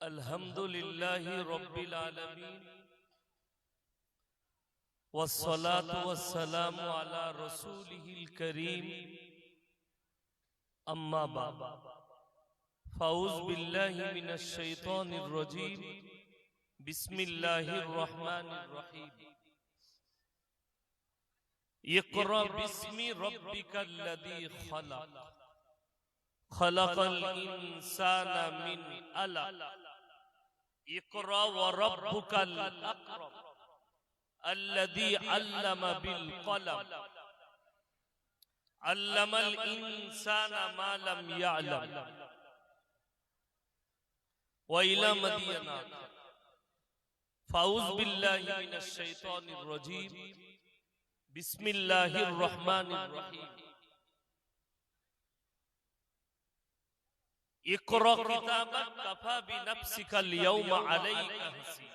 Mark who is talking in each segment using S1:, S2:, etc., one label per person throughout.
S1: अल्हम्दुलिल्लाहि रब्बिल आलमीन वस्सलातु वस्सलामु अला रसूलिहिल करीम अम्मा बाद फ़ाऊज़ बिल्लाहि मिनश शैतानिर रजीम बिस्मिल्लाहिर रहमानिर रहीम इक़रा बिस्मि रब्बिकल्लज़ी खलक़ खलक़ल इंसाना मिन अलक़ इक़रा व रब्बुकल अकरम अल्लज़ी अल्लम बिल क़लम अल्लमल इंसाना मा लम यअलम व इला मदीना फ़ाऊज़ बिल्लाहि मिनश शैतानिर रजीम बिस्मिल्लाहिर रहमानिर रहीम इक़रा किताबक कफ़ा बिनफ्सिकल यौमा अलैका हसीब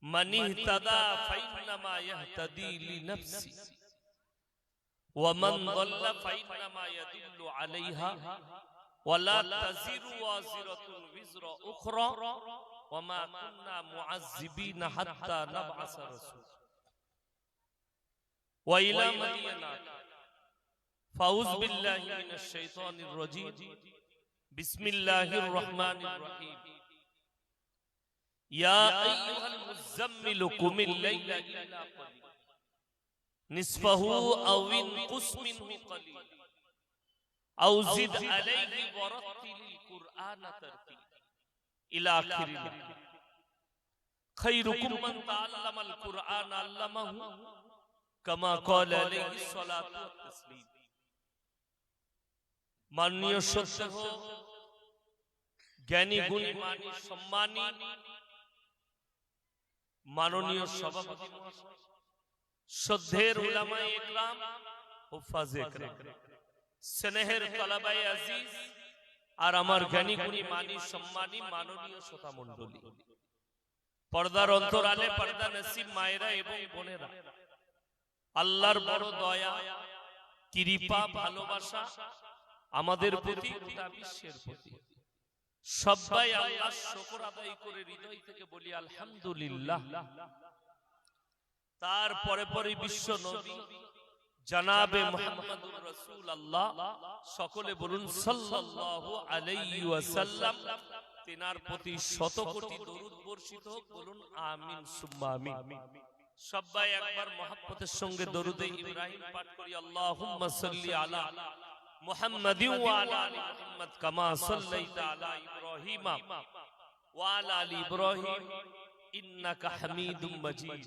S1: मन इहतदा फ़इन्नमा यहतदी लिनफ्सि व मन ضل फ़इन्नमा यदिल्लु अलैहा वला तज़िरु वाज़िरतुन विज़रा उख़रा वमा कुन्ना मुअज़्ज़िबीना हत्ता नबअस रसूला व इला मदीना फ़ाऊज़ बिल्लाहि मिनश शैतानिर रजीम बिस्मिल्लाहिर रहमानिर रहीम या अय्युहल मुज़्ज़म्मिल कुमिल लैला इल्ला क़लीला निस्फ़हु औ इनक़ुस मिन्हु क़लीला औ ज़िद अलैहि वरत्तिलिल क़ुरआन तरतीला इला आखिरिल खैरुकुम मन तअल्लमल क़ुरआन अल्लमहु कमा क़ाला अलैहि सलातु व तस्लीम माननीय श्रोतः ज्ञानी गुणी मानी सम्मानी माननीय सभापति श्रद्धेर उलामाए इकराम हुफ्फाज़े इकराम स्नेहेर तलबाए अजीज और आमार ज्ञानी गुणी मानी सम्मानी माननीय श्रोता मंडली पर्दार अंतराले पर्दा नसीब मायेरा एवं बोनेरा आल्लाहर बड़ दया कृपा भालोबासा आमादेर प्रति गोटा विश्वेर प्रति सबाई आल्लाह शुक्र आदाय करे हृदय थेके बोली आलহামদুলিল্লাহ तार परे परे विश्व नबी जनाबे मुहम्मदुर रासूलुल्लाह सकले बोलुन सल्लल्लाहु अलैहि वसल्लम तिनार प्रति शत कोटी दरूद बर्षित होक बोलुन आमीन सुम्मा आमीन सबाई एकबार मोहब्बतेर संगे दरूदे इब्राहिम पाठ करी अल्लाहुम्मा सल्ली अला मुहम्मदिन व अला आलि मुहम्मद कमा सल्लैता अला इब्राहीम व अला आलि इब्राहीम इन्नका हमीदुम मजीद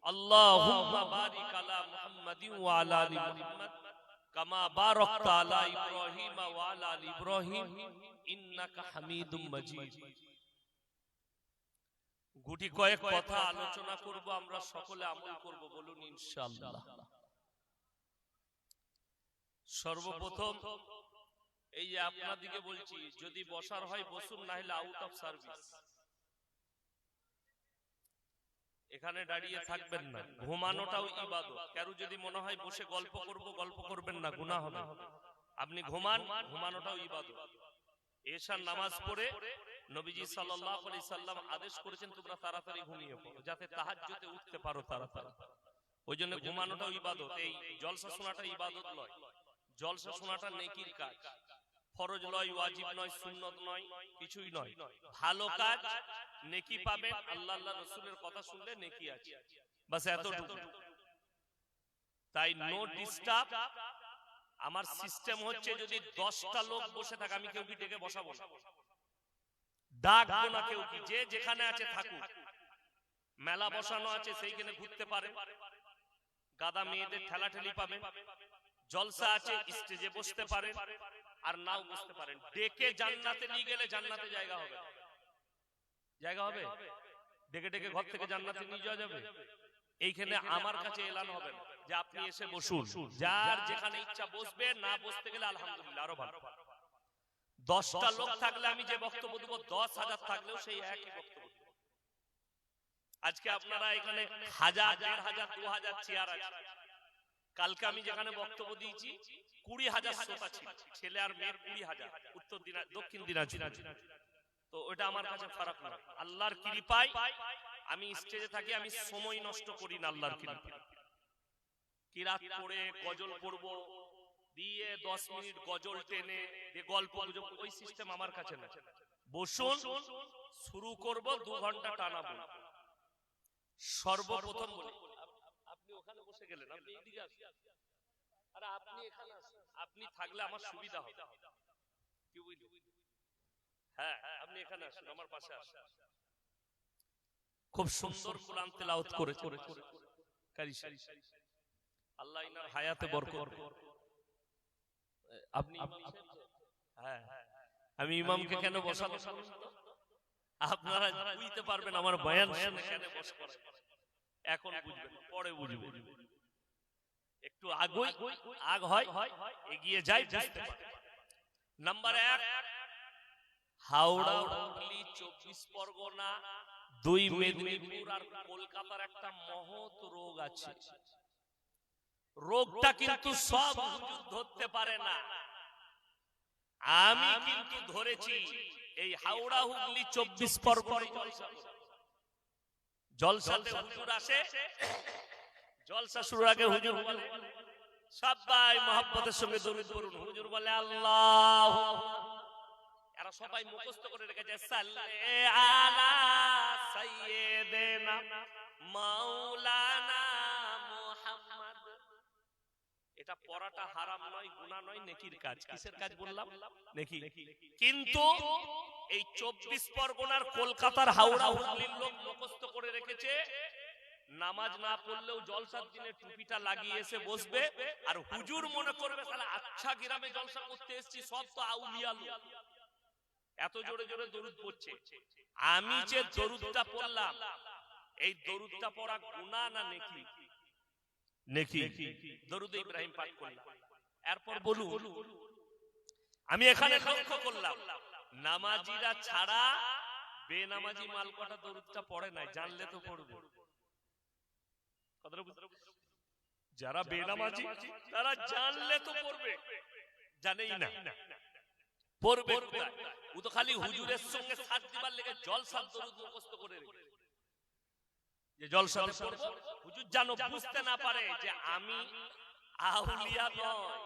S1: अल्लाहुम्मा बारिक अला मुहम्मदिन व अला आलि मुहम्मद कमा बारकता अला इब्राहीम व अला आलि इब्राहीम इन्नका हमीदुम मजीद गुटी कয়েক কথা আলোচনা করব আমরা সকলে আমল করব বলুন ইনশাআল্লাহ सर्वप्रथम এই যে আপনাদেরকে বলছি যদি বসার হয় বসুন না হলে আউট অফ সার্ভিস এখানে দাঁড়িয়ে থাকবেন না ঘুমানোটাও ইবাদত কারো যদি মনে হয় বসে গল্প করব গল্প করবেন না গুনাহ হবে আপনি ঘুমান ঘুমানোটাও ইবাদত এশার নামাজ পড়ে নবীজি সাল্লাল্লাহু আলাইহি সাল্লাম আদেশ করেছেন তোমরা তাড়াতাড়ি ঘুমিয়ে পড়ো যাতে তাহাজ্জুদে উঠতে পারো তাড়াতাড়ি ওইজন্য ঘুমানোটাও ইবাদত এই জলসা শোনাটা ইবাদত নয় জলসা শোনাটা নেকির কাজ ফরজ নয় ওয়াজিব নয় সুন্নত নয় কিছুই নয় ভালো কাজ নেকি পাবেন আল্লাহ আল্লাহ রাসূলের কথা শুনলে নেকি আছে বাস এতটুকু তাই নো ডিস্টার্ব আমার সিস্টেম হচ্ছে যদি 10টা লোক বসে থাকে আমি কেউ কি ডেকে বসাবো না ডাকবো না কেউ কি যে যেখানে আছে থাকুক মেলা বসানো আছে সেইখানে ঘুরতে পারে গাদা মেয়েদের ঠেলাঠেলি পাবেন জলসা আছে স্টেজে বসতে পারেন আর নাও বসতে পারেন ডেকে জান্নাতে নিয়ে গেলে জান্নাতে জায়গা হবে ডেকে ডেকে ঘর থেকে জান্নাতে নিয়ে যাওয়া যাবে এইখানে আমার কাছে এলান হবে যে আপনি এসে বসুন যার যেখানে ইচ্ছা বসবে না বসতে গেলে আলহামদুলিল্লাহ আরো ভালো 10টা লোক থাকলে আমি যে বক্তব্য দেব 10,000 থাকলেও সেই একই বক্তব্য আজকে আপনারা এখানে 1000 1500 2000 চেয়ার আছে কালকে আমি যেখানে বক্তব্য দিয়েছি 20,000 শ্রোতা ছিল, ছেলে আর মেয়ের 20,000, দক্ষিণ দিনাজপুর। তো ওটা আমার কাছে ফারাক না, আল্লাহর কৃপায় আমি স্টেজে থাকি, আমি সময় নষ্ট করি না আল্লাহর কৃপায়। কিরাত পড়ে গজল পড়বো, দিয়ে 10 মিনিট গজল টেনে দিয়ে গল্প গুজব, ওই সিস্টেম আমার কাছে না। বসুন, শুরু করব, 2 ঘন্টা টানা বলবো। সর্বপ্রথম বলি, আপনি ওখানে বসে গেলেন, আপনি এইদিকে আসুন, আরে আপনি এখানে আসুন, আপনি থাকলে আমার সুবিধা হবে, কি বুঝলেন? হ্যাঁ, আপনি এখানে আসুন, আমার পাশে আসুন। খুব সুন্দর কোরআন তেলাওয়াত করেছে কারি সাহেব, আল্লাহ ইনার হায়াতে বরকত। আপনি হ্যাঁ, আমি ইমামকে কেন বসাবো আপনারা বুঝতে পারবেন আমার বয়ান শুনে কেন বসা, এখন বুঝবেন, পরে বুঝবেন। একটু আগ হয় এগিয়ে যাই, বুঝতে পারবেন। নাম্বার 1, হাওড়া, হুগলি, 24 পরগনা, 2 মেদিনীপুর আর কলকাতার একটা মহৎ রোগ আছে। রোগটা কিন্তু সব হুজুর ধরতে পারে না, আমি কিন্তু ধরেছি। এই হাওড়া, হুগলি, 24 পরগনা জলসাতে হুজুর আসে, জলসা শুরুর আগে হুজুর বলে সবাই মহব্বতের সঙ্গে দরুদ পড়ুন, হুজুর বলে আল্লাহু, এরা সবাই মুখস্থ করে রেখেছে সাল্লে আলা সাইয়্যিদিনা মাওলানা মুহাম্মদ। এটা পড়াটা হারাম নয়, গুনাহ নয়, নেকির কাজ। কিসের কাজ বললাম? নেকি। কিন্তু এই 24 পরগনার কলকাতার হাওড়া হুগলির লোক মুখস্থ করে রেখেছে, নামাজ না পড়লেও জলসার দিনে টুপিটা লাগিয়ে এসে বসবে, আর হুজুর মনে করবে শালা আচ্ছা গ্রামে জলসা করতে এসেছি, সব তো আউলিয়া লোক, এত জোরে জোরে দরুদ পড়ছে। আমি যে দরুদটা পড়লাম, এই দরুদটা পড়া গুনাহ না নেকি? নেকি। দরুদ ইব্রাহিম পাঠ করলাম। এরপর বলুন, আমি এখানে লক্ষ্য করলাম নামাজিরা ছাড়া বেনামাজি মালকটা দরুদটা পড়ে নাই, জানলে তো পড়বে। যারা বেনামাজি তারা জানলে তো পড়বে, জানেই না পড়বে। ও তো খালি হুজুরের সঙ্গে সাথ দিবার লেগে জলসার দরুদ মুখস্থ করে রেখেছে, যে জলসাতে পড়বো, হুজুর জানো বুঝতে না পারে যে আমি আউলিয়া নয়,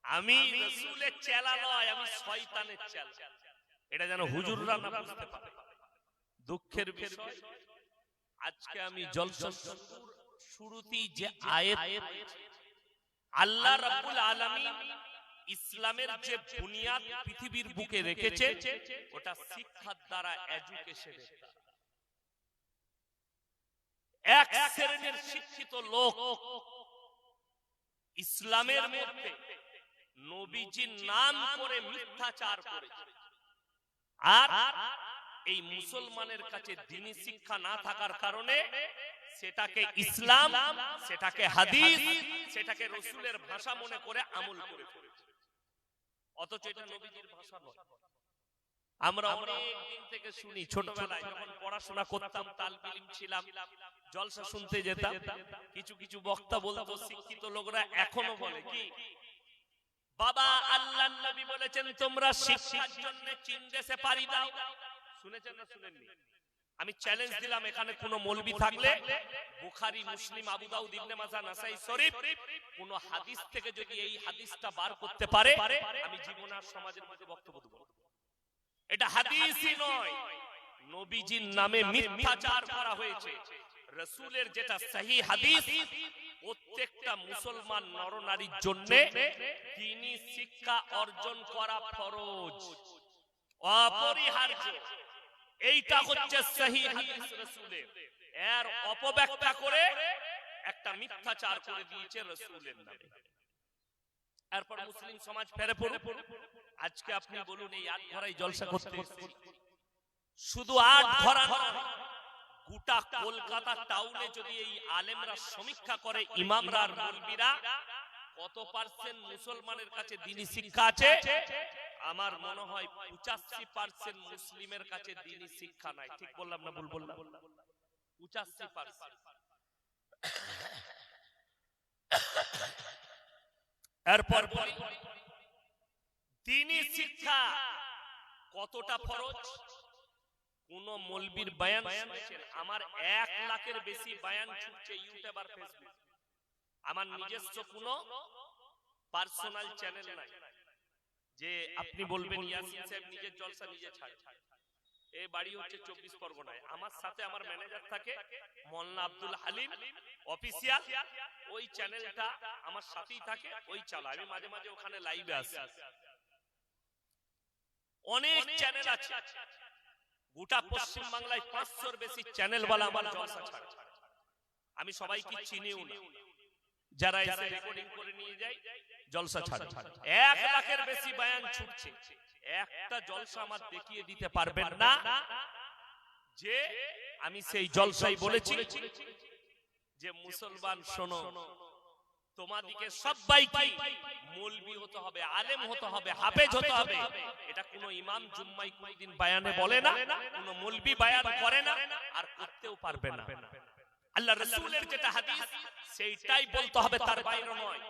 S1: আমি রাসূলের চেলা নয়, আমি শয়তানের চেলা। এটা যেন হুজুররা না বুঝতে পারে। দুঃখের বিষয়, আজকে আমি জলসা শুরুতেই যে আয়াত, আল্লাহ রাব্বুল আলামিন ইসলামের যে বুনিয়াদ পৃথিবীর বুকে রেখেছে, ওটা শিক্ষার দ্বারা, এডুকেশনের দ্বারা। এক শ্রেণীর শিক্ষিত লোক ইসলামের মধ্যে নবীজির নাম করে মিথ্যাচার করেছে, আর এই মুসলমানের কাছে দ্বীনি শিক্ষা না থাকার কারণে সেটাকে ইসলাম, সেটাকে হাদিস, সেটাকে রাসূলের ভাষা মনে করে আমল করে ফেলেছে, অথচ এটা নবীজির ভাষা নয়। আমরা অনেক দিন থেকে শুনি, ছোটবেলায় যখন পড়াশোনা করতাম, তালবে ইলম ছিলাম, জলসা শুনতে যেতাম, কিছু কিছু বক্তা বলতো, শিক্ষিত লোকরা এখনো বলে কি, বাবা আল্লাহর নবী বলেছেন তোমরা শিক্ষার জন্য চীন দেশে পাড়ি দাও। শুনেছেন না শুনেননি? আমি চ্যালেঞ্জ দিলাম, এখানে কোন মৌলবি থাকলে বুখারী, মুসলিম, আবু দাউদ, ইবনে মাজাহ, নাসাই শরীফ কোন হাদিস থেকে যদি এই হাদিসটা বার করতে পারে, আমি জীবনে আর সমাজের মধ্যে বক্তব্য দেব। এটা হাদিসই নয়, নবীজির নামে মিথ্যাচার করা হয়েছে। রাসূলের যেটা সহিহ হাদিস, প্রত্যেকটা মুসলমান নরনারীর জন্য দ্বীনি শিক্ষা অর্জন করা ফরজ, অপরিহার্য। এইটা হচ্ছে সহিহ হাদিস রাসূলের। এর অপব্যাখ্যা করে একটা মিথ্যাচার করে দিয়েছে রাসূলের নামে। এরপর মুসলিম সমাজ ফেরে পড়ে। আজকে আপনি বলুন, এই আট ঘরাই জলসা করতে এসেছি, শুধু আট ঘরা নয়, গোটা কলকাতা টাউনে যদি এই আলেমরা সমীক্ষা করে, ইমামরা আর মুলবিরা, কত পার্সেন্ট মুসলমানের কাছে দ্বীনি শিক্ষা আছে? আমার মনে হয় 85% মুসলিমের কাছে দ্বীনি শিক্ষা নাই। ঠিক বললাম না ভুল বললাম? 85%। এরপর বলি দ্বীনি শিক্ষা কতটা ফরজ। কোন মৌলবীর বয়ান শুনেছেন? আমার 1 লাখের বেশি বয়ান ছুটছে ইউটিউব আর ফেসবুক। আমার নিজস্ব কোনো পার্সোনাল চ্যানেল নাই যে আপনি বলবেন ইয়াসিন সাহেব নিজের জলসা নিজে ছাড়ে। এই বাড়ি হচ্ছে 24 পরগনায়। আমার সাথে আমার ম্যানেজার থাকে মোল্লা আব্দুল হালিম অফিসিয়াল, ওই চ্যানেলটা আমার সাথেই থাকে, ওই চালা। আমি মাঝে মাঝে ওখানে লাইভে আসি। অনেক চ্যানেল আছে গোটা পশ্চিম বাংলায়, 500-র বেশি চ্যানেলওয়ালা আমার জলসা ছাড়ে। আমি সবাইকে চিনিও না, যারা এসে রেকর্ডিং করে নিয়ে যায় জলসা ছাড়ে। 1 লাখের বেশি বয়ান ছুটছে, একটা জলসা আমার দেখিয়ে দিতে পারবেন না যে আমি সেই জলসাই বলেছি যে মুসলমান শোনো, তোমাদিকে সবাইকে মৌলবি হতে হবে, আলেম হতে হবে, হাফেজ হতে হবে। এটা কোন ইমাম জুম্মাই কোনদিন বয়ানে বলে না, কোন মৌলবি বয়ান করে না, আর করতেও পারবে না। আল্লাহ রাসূলের যেটা হাদিস সেইটাই বলতে হবে, তার বাইরে নয়।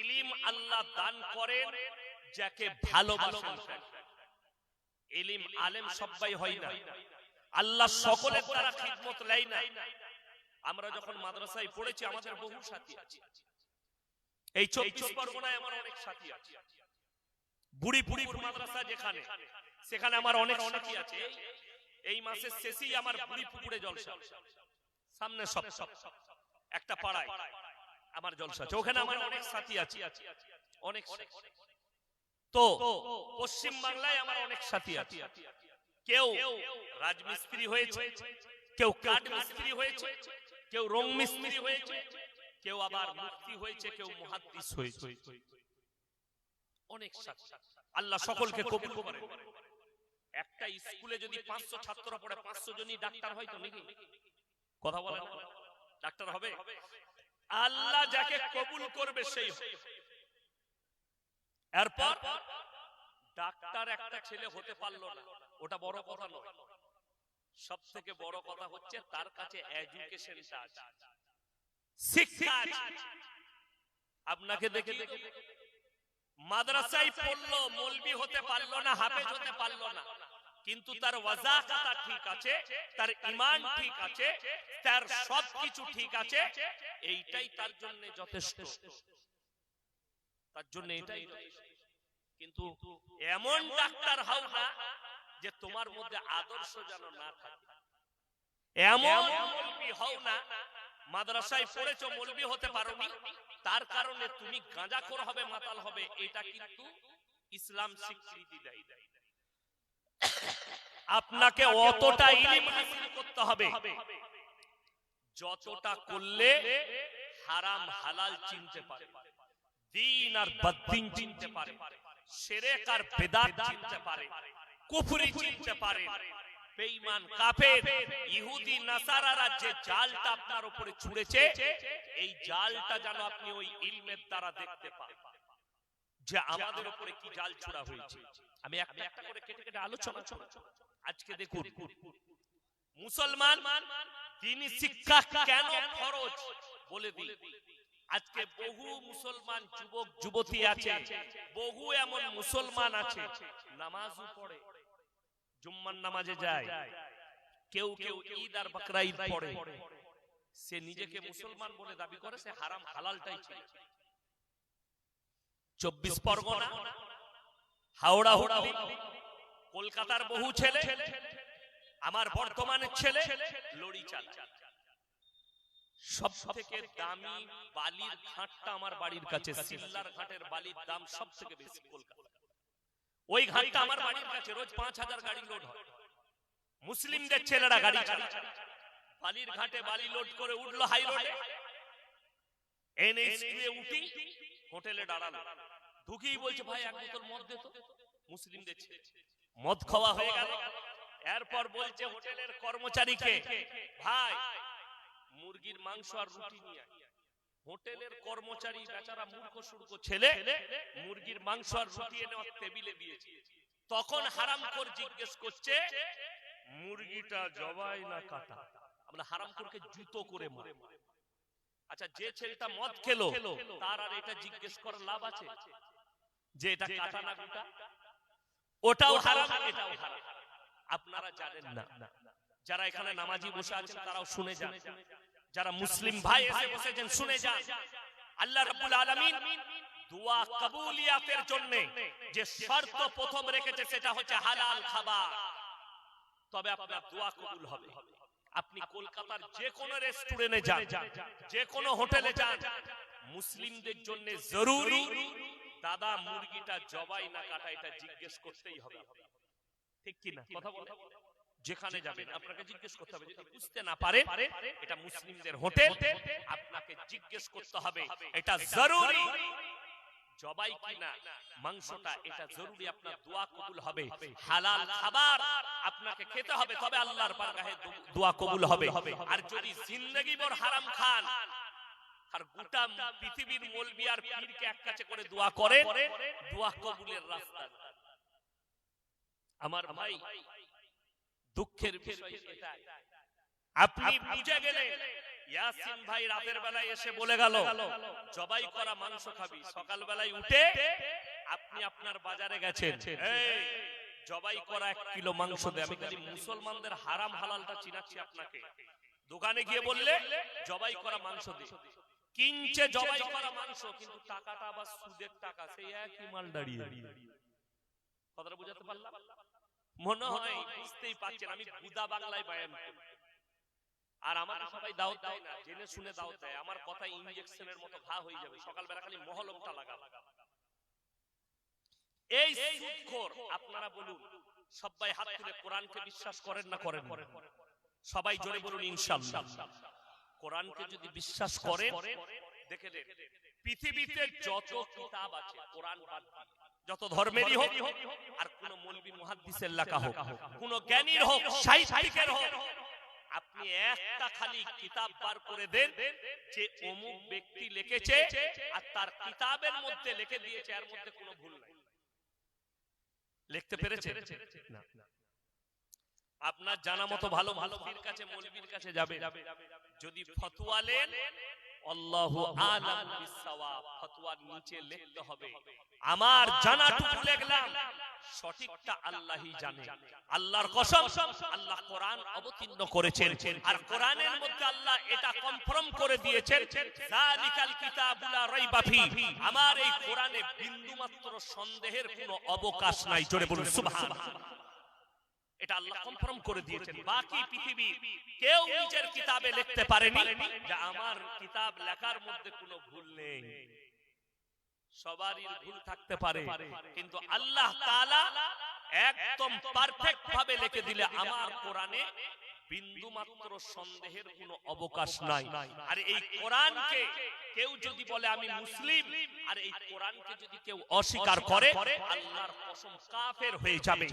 S1: ইলম আল্লাহ দান করেন যাকে ভালোবাসেন। ইলম আলেম সবাই হয় না, আল্লাহ সকলের দ্বারা খিদমত নেয় না। আমরা যখন মাদ্রাসায় পড়েছি আমাদের বহু সাথী আছে, এই 24 পরগনায় আমার অনেক সাথী আছে। বুড়িপুর মাদ্রাসা যেখানে, সেখানে আমার অনেক সাথী আছে। এই মাসের শেষেই আমার বুড়িপুরে জলসা, সামনে সব একটা পাড়ায় আমার জলসা আছে, ওখানে আমার অনেক সাথী আছে, অনেক। তো পশ্চিম বাংলায় আমার অনেক সাথী আছে। কেউ রাজমিস্ত্রি হয়েছে, কেউ কাঠ মিস্ত্রি হয়েছে, কেউ রং মিস্ত্রি হয়েছে, কেউ আবার মুফতি হয়েছে, কেউ মুহাদ্দিস হয়েছে। অনেক সাথী, আল্লাহ সকলকে কবুল করেন। একটা স্কুলে যদি 500 ছাত্র পড়ে, 500 জনই ডাক্তার হয় তো নাকি? কথা বলেন, ডাক্তার হবে? আল্লাহ যাকে কবুল করবে সেই হবে। এরপর ডাক্তার একটা ছেলে হতে পারলো না, ওটা বড় কথা নয়। সব থেকে বড় কথা হচ্ছে তার কাছে এডুকেশনটা আছে, শিক্ষা আছে। আপনাকে দেখে মাদ্রাসায় পড়লো, মৌলবি হতে পারলো না, হাফেজ হতে পারলো না, কিন্তু তার ওয়াজাকাতা ঠিক আছে, তার ঈমান ঠিক আছে, তার সবকিছু ঠিক আছে, এইটাই তার জন্য যথেষ্ট। তার জন্য এটাই। কিন্তু এমন ডাক্তার হও না যে তোমার মধ্যে আদর্শ যেন না থাকে। এমন মৌলবি হও না, মাদ্রাসায় পড়েছো মৌলবি হতে পারোনি, তার কারণে তুমি গাঁজাখোর হবে, মাতাল হবে, এটা কিন্তু ইসলাম স্বীকৃতি দেয়। আপনাকে অতটা ইলম হাসিল করতে হবে যতটা করলে হারাম হালাল চিনতে পারে, দ্বীন আর বদ্দীন চিনতে পারে, শিরক আর বিদআত চিনতে পারে, কুফরি চিনতে পারে, বেঈমান কাফের ইহুদি নাসারারা যে জালটা আপনার উপরে ছুঁড়েছে, এই জালটা যেন আপনি ওই ইলমের দ্বারা দেখতে পান যে আমাদের উপরে কি জাল ছুড়া হয়েছে। আমি একটা একটা করে কেটে কেটে আলোচনা করব। আজকে দেখুন মুসলমান দ্বীনি শিক্ষা কেন ফরজ বলে দিই। আজকে বহু মুসলমান যুবক যুবতী আছে, বহু এমন মুসলমান আছে নামাজও পড়ে, জুম্মার নামাজে যায়, কেউ কেউ ঈদ আর বকরা ঈদ পড়ে, সে নিজেকে মুসলমান বলে দাবি করে, সে হারাম হালালটাই ছিল। 24 পরগনা, হাওড়া, হুগলি, কলকাতার বহু ছেলে, আমার বর্তমানের ছেলে লড়ি চালায়। সব থেকে দামি বালির ঘাটটা আমার বাড়ির কাছে, সিল্লার ঘাটের বালির দাম সব থেকে বেশি কলকাতা। ওই ঘাটটা আমার বাড়ির কাছে, রোজ 5000 গাড়ি লোড হয়। মুসলিমদের ছেলেরা গাড়ি চালায়, বালির ঘাটে বালি লোড করে উঠলো হাই রোডে, এনএইচ এ উঠি হোটেলে দাঁড়ালো, ঢুকেই বলছে ভাই এক বোতল মদ দে তো। মুসলিমদের ছেলে, মদ খাওয়া হয়ে গেল। এরপর বলছে হোটেলের কর্মচারীকে, ভাই মুরগির মাংস আর রুটি নিয়ে আয়। হোটেলের কর্মচারী বেচারা মূর্খ সূর্খ ছেলে মুরগির মাংস আর রুটি এনে টেবিলে দিয়েছে। তখন হারামখোর জিজ্ঞেস করছে মুরগিটা জবাই না কাটা? আমরা হারামখোরকে জুতো করে মারে। আচ্ছা, যে ছেলেটা মদ খেলো তার আর এটা জিজ্ঞেস করার লাভ আছে যে এটা কাটা না গোটা? ওটাও হারাম, এটাও হারাম। আপনারা জানেন না, যারা এখানে নামাজি বসে আছেন তারাও শুনে যান, যারা মুসলিম ভাই এসে বসেছেন শুনে যান। আল্লাহ রাব্বুল আলামিন দোয়া কবুলিয়াতের জন্য যে শর্ত প্রথম রেখেছে সেটা হচ্ছে হালাল খাবার, তবে আপনার দোয়া কবুল হবে। আপনি কলকাতার যে কোনো রেস্টুরেন্টে যান, যে কোনো হোটেলে যান, মুসলিমদের জন্য জরুরি দাদা মুরগিটা জবাই না কাটা এটা জিজ্ঞেস করতেই হবে। ঠিক কি না? কথা বলে যেখানে যাবেন আপনাকে জিজ্ঞেস করতে হবে। যদি বুঝতে না পারেন এটা মুসলিমদের হোটেল, আপনাকে জিজ্ঞেস করতে হবে এটা জরুরি জবাই কিনা মাংসটা, এটা জরুরি। আপনার দোয়া কবুল হবে। হালাল খাবার আপনাকে খেতে হবে, তবে আল্লাহর বারগাহে দোয়া কবুল হবে। আর যদি জিন্দেগি ভর হারাম খান আর গোটা পৃথিবীর মৌলবি আর পীরকে এক কাছে করে দোয়া করে, দোয়া কবুলের রাস্তা। আমার ভাই দুঃখের বিষয় এটাই, আপনি বুঝে গেলেন ইয়াসিন ভাই রাতের বেলায় এসে বলে গেল জবাই করা মাংস খাবি, সকাল বেলায় উঠে আপনি আপনার বাজারে গেছেন, এই জবাই করা 1 কিলো মাংস দে। আমি খালি মুসলমানদের হারাম হালালটা চিনাচ্ছি আপনাকে। দোকানে গিয়ে বললে জবাই করা মাংস দে, কিনছে জবাই করা মাংস, কিন্তু টাকাটা আবার সুদের টাকা, সেই একই মাল দাঁড়িয়ে। কথাটা বুঝাতে পারলাম? মনে হয় বুঝতেই পারছেন আমি গুদা বাংলায় বয়ান করি, আর আমার সবাই দাওয়াত দেয় না, জেনে শুনে দাওয়াত দেয়। আমার কথা ইনজেকশনের মতো ঘা হয়ে যাবে, সকালবেলা খালি মহলমটা লাগাবো। এই সুদখোর, আপনারা বলুন সবাই হাত তুলে কোরআনকে বিশ্বাস করেন না করেন? সবাই জোরে বলুন ইনশাআল্লাহ। কোরআনকে যদি বিশ্বাস করেন, দেখে নেন পৃথিবীতে যত কিতাব আছে কোরআন বাদ দিয়ে, যত ধর্মেরই হোক আর কোন মৌলবি মুহাদ্দিসের লেখা হোক, কোন জ্ঞানীর হোক, সাহিত্যিকের হোক, আপনি একটা খালি কিতাব বার করে দেন যে অমুক ব্যক্তি লিখেছে আর তার কিতাবের মধ্যে লিখে দিয়েছে, এর মধ্যে কোনো ভুল নাই। লিখতে পেরেছে না? আপনার জানা মতো ভালো ভালো পীর কাছে মৌলবীর কাছে যাবে, যদি ফতোয়া নেন আল্লাহু আলাম বিসসাওয়াব, ফতোয়ার নিচে লিখতে হবে আমার জানাটুকু লিখলাম, সঠিকটা আল্লাহই জানে। আল্লাহর কসম, আল্লাহ কোরআন অবতীর্ণ করেছেন আর কোরআনের মধ্যে আল্লাহ এটা কনফার্ম করে দিয়েছেন, যালিকাল কিতাবু লা রাইবা ফি, আমার এই কোরআনে বিন্দুমাত্র সন্দেহের কোনো অবকাশ নাই। জোরে বলুন সুবহানাল্লাহ। এটা আল্লাহ কনফার্ম করে দিয়েছেন। বাকি পৃথিবী কেউ নিজের কিতাবে লিখতে পারেনি যে আমার কিতাব লেখার মধ্যে কোনো ভুল নেই। সবারই ভুল থাকতে পারে, কিন্তু আল্লাহ তাআলা একদম পারফেক্ট ভাবে লিখে দিলে আমার কোরআনে বিন্দু মাত্র সন্দেহের কোনো অবকাশ নাই। আর এই কোরআনকে কেউ যদি বলে আমি মুসলিম, আর এই কোরআনকে যদি কেউ অস্বীকার করে, আল্লাহর কসম কাফের হয়ে যাবে,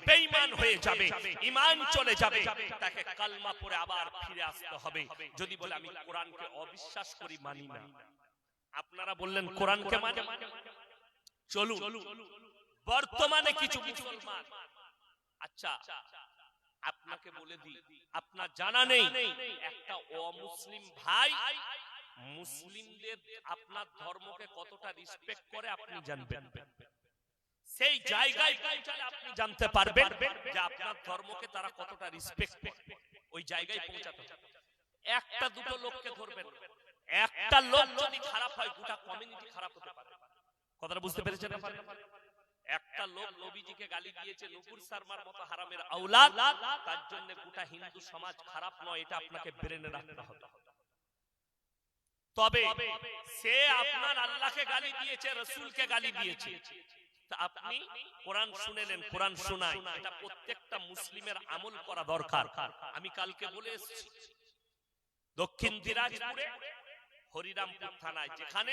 S1: বেঈমান হয়ে যাবে, ঈমান চলে যাবে, তাকে কালমা পড়ে আবার ফিরে আসতে হবে। যদি বলে আমি কোরআনকে অবিশ্বাস করি, মানি না। আপনারা বললেন কোরআনকে মানে, চলুন বর্তমানে কিছু মুসলমান, আচ্ছা আপনাকে বলে দিই, আপনার জানা নেই একটা অমুসলিম ভাই মুসলিমদের আপনার ধর্মকে কতটা রেসপেক্ট করে আপনি জানবেন। সেই জায়গায় পৌঁছালে আপনি জানতে পারবেন যে আপনার ধর্মকে তারা কতটা রেসপেক্ট করে। ওই জায়গায় পৌঁছাতে একটা দুটো লোককে ধরবেন, একটা লোক যদি খারাপ হয় গোটা কমিউনিটি খারাপ হতে পারে। কথাটা বুঝতে পেরেছেন? একটা লোক নবীজিকে গালি দিয়েছে, নুপুর শর্মার মতো হারামের আওলাদ, তার জন্য গোটা হিন্দু সমাজ খারাপ নয়, এটা আপনাকে ব্রেনে রাখতে হবে। তবে সে আপনার আল্লাহকে গালি দিয়েছে, রাসূলকে গালি দিয়েছে, তা আপনি কোরআন শুনেলেন, কোরআন শোনায়, এটা প্রত্যেকটা মুসলিমের আমল করা দরকার। আমি কালকে বলে এসেছি দক্ষিণ দিনাজপুরে হরিরামপুর থানায়, যেখানে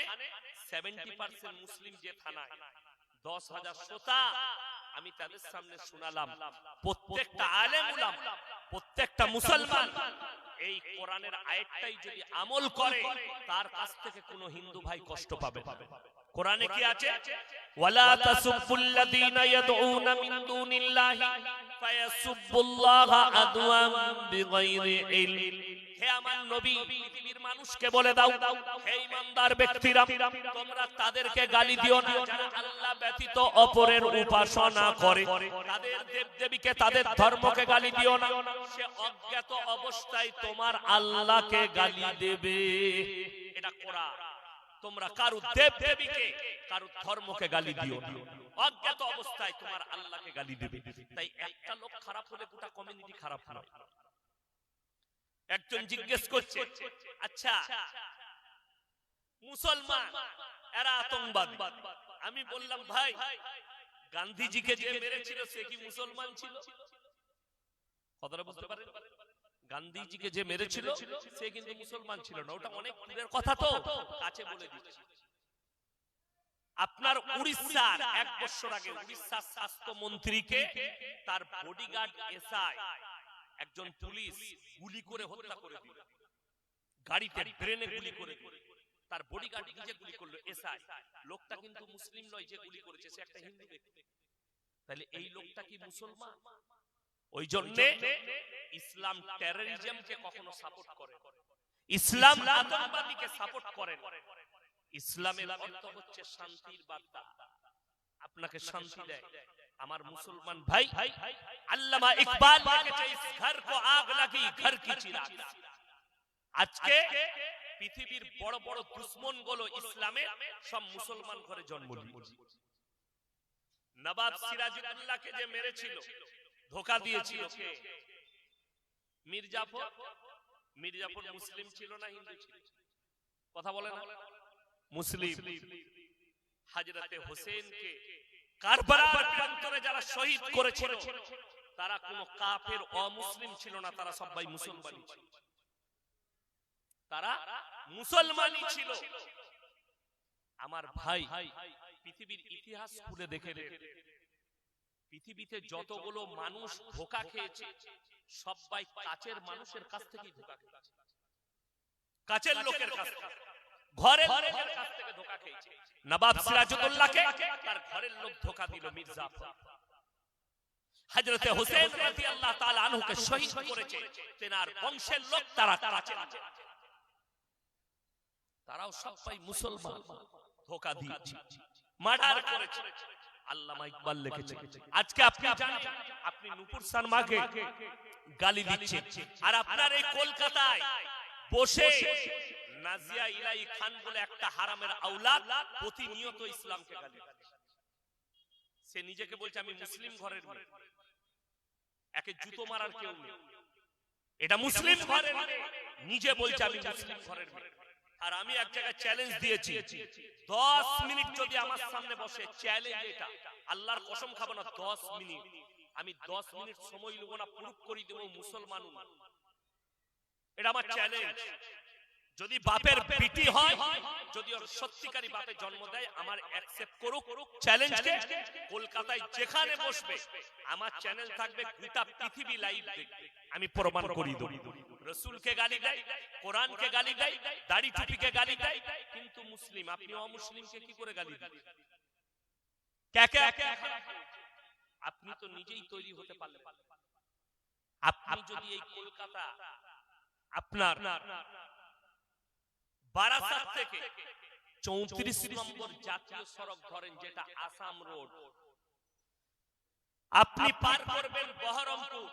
S1: 70% মুসলিম যে থানায় 10,000 শ্রোতা, আমি তাদের সামনে শোনালাম প্রত্যেকটা আলেম উলামা, প্রত্যেকটা মুসলমান এই কোরআনের আয়াতটাই যদি আমল করে, তার কাছ থেকে কোনো হিন্দু ভাই কষ্ট পাবে না। কোরআনে কি আছে? ওয়ালা তাসুবুল্লাযীনা ইয়াদউনা মিন দুনিল্লাহি ফায়াসুবুল্লাহা আদওয়াম বিগাইরি ইলম হে আমার নবী পৃথিবীর মানুষকে বলে দাও, হে ঈমানদার ব্যক্তিরা, তোমরা তাদেরকে গালি দিও না যারা আল্লাহ ব্যতীত অপরের উপাসনা করে। তাদের দেবদেবীকে, তাদের ধর্মকে গালি দিও না, সে অজ্ঞাত অবস্থায় তোমার আল্লাহকে গালি দেবে। এটা কোরআন। তোমরা কারু দেবদেবীকে, কারু ধর্মকে গালি দিও না, অজ্ঞাত অবস্থায় তোমার আল্লাহকে গালি দেবে। তাই একটা লোক খারাপ হলে গোটা কমিউনিটি খারাপ নয়। একজন জিজ্ঞেস করছে, আচ্ছা মুসলমান এরা আতঙ্কবাদী। আমি বললাম, ভাই গান্ধীজিকে যে মেরেছিল সে কি মুসলমান ছিল? কথাটা বুঝতে পারেন? গান্ধীজিকে যে মেরেছিল সে কিন্তু মুসলমান ছিল না। ওটা অনেক দূরের কথা, তো কাছে বলে দিচ্ছি। আপনার উড়িষ্যার 1 বছর আগে উড়িষ্যার স্বাস্থ্যমন্ত্রীকে তার বডিগার্ড এসআই একজন পুলিশ গুলি করে হত্যা করে দিল। গাড়িতে ব্রেনে গুলি করে দিল। তার বডিগার্ড নিজে গুলি করলো, এসআই। লোকটা কিন্তু মুসলিম নয়, যে গুলি করেছে সে একটা হিন্দু ব্যক্তি। তাহলে এই লোকটা কি মুসলমান? ওই জন্য ইসলাম টেররিজমকে কখনো সাপোর্ট করে না। ইসলাম আতঙ্কবাদীকে সাপোর্ট করে না। ইসলামের অর্থ হচ্ছে শান্তির বার্তা, আপনাকে শান্তি দেয়। আমার মুসলমান ভাই, আল্লামা ইকবাল লিখেছে, ইস ঘর কো আগ লাগি ঘর কি চিরাগ। আজকে পৃথিবীর বড় বড় দুশমন গুলো ইসলামের সব মুসলমান ঘরে জন্ম নিয়েছে। নবাব সিরাজউদ্দৌলাকে যে মেরেছিল, ধোঁকা দিয়েছিল কে? মির্জাফর। মির্জাফর মুসলিম ছিল না হিন্দু ছিল? কথা বলেন। মুসলিম। হযরতে হোসেনকে কারবালার প্রান্তরে যারা শহীদ করেছিল তারা কোনো কাফের অমুসলিম ছিল না, তারা সবাই মুসলমান ছিল। তারা মুসলমানই ছিল। আমার ভাই, পৃথিবীর ইতিহাস খুলে দেখে পৃথিবীতে যতগুলো মানুষ ধোঁকা খেয়েছে সবাই কাছের মানুষের কাছ থেকেই ধোঁকা খেয়েছে। কাছের লোকের কাছ থেকে, ঘরের লোকের কাছ থেকে ধোঁকা খেয়েছে। নবাব সিরাজউদ্দৌলাকে তার ঘরের লোক ধোঁকা দিল, মির্জাফর। হযরতে হোসেন রাদিয়াল্লাহু তাআলা আনহুকে শহীদ করেছে, তেনার বংশের লোক তারা কাছে আছে। তারাও সবাই মুসলমান, ধোঁকা দিয়েছে, মার্ডার করেছে। আল্লামা ইকবাল লিখেছে, আজকে আপনি জানেন আপনি নূপুর শর্মাকে গালি দিচ্ছেন, আর আপনার এই কলকাতায় বসে নাজিয়া ইলাহি খান বলে একটা হারামের আওলাদ প্রতিনিয়ত ইসলামকে গালি দিচ্ছে। সে নিজেকে বলছে আমি মুসলিম ঘরের মেয়ে, একে জুতো মারার কেউ নেই। এটা মুসলিম ঘরের মেয়ে, নিজে বলছে আমি মুসলিম ঘরের মেয়ে। আর আমি এক জায়গায় চ্যালেঞ্জ দিয়েছি, 10 মিনিট যদি আমার সামনে বসে, চ্যালেঞ্জ এটা, আল্লাহর কসম খাবো না, 10 মিনিট আমি 10 মিনিট সময় নেব না, প্রুফ করে দেব মুসলমান। এটা আমার চ্যালেঞ্জ। যদি বাপের পিটি হয়, যদি ওর সত্যিকারী বাপে জন্ম দেয়, আমার অ্যাকসেপ্ট করুক চ্যালেঞ্জকে। কলকাতায় যেখানে বসবে আমার চ্যানেল থাকবে, গোটা পৃথিবী লাইভ দেখবে, আমি প্রমাণ করি দেব। রাসূলকে গালি দেয়, কোরআনকে গালি দেয়, দাড়ি টুপিকে গালি দেয়, কিন্তু মুসলিম। আপনি অমুসলিমকে কি করে গালি দেন? আপনি তো নিজেই তৈরি হতে পারলেন। আপনি যদি এই কলকাতা আপনার বারাসাত থেকে 34 নম্বর জাতীয় সড়ক ধরেন, যেটা আসাম রোড, আপনি পার করবেন বহরমপুর।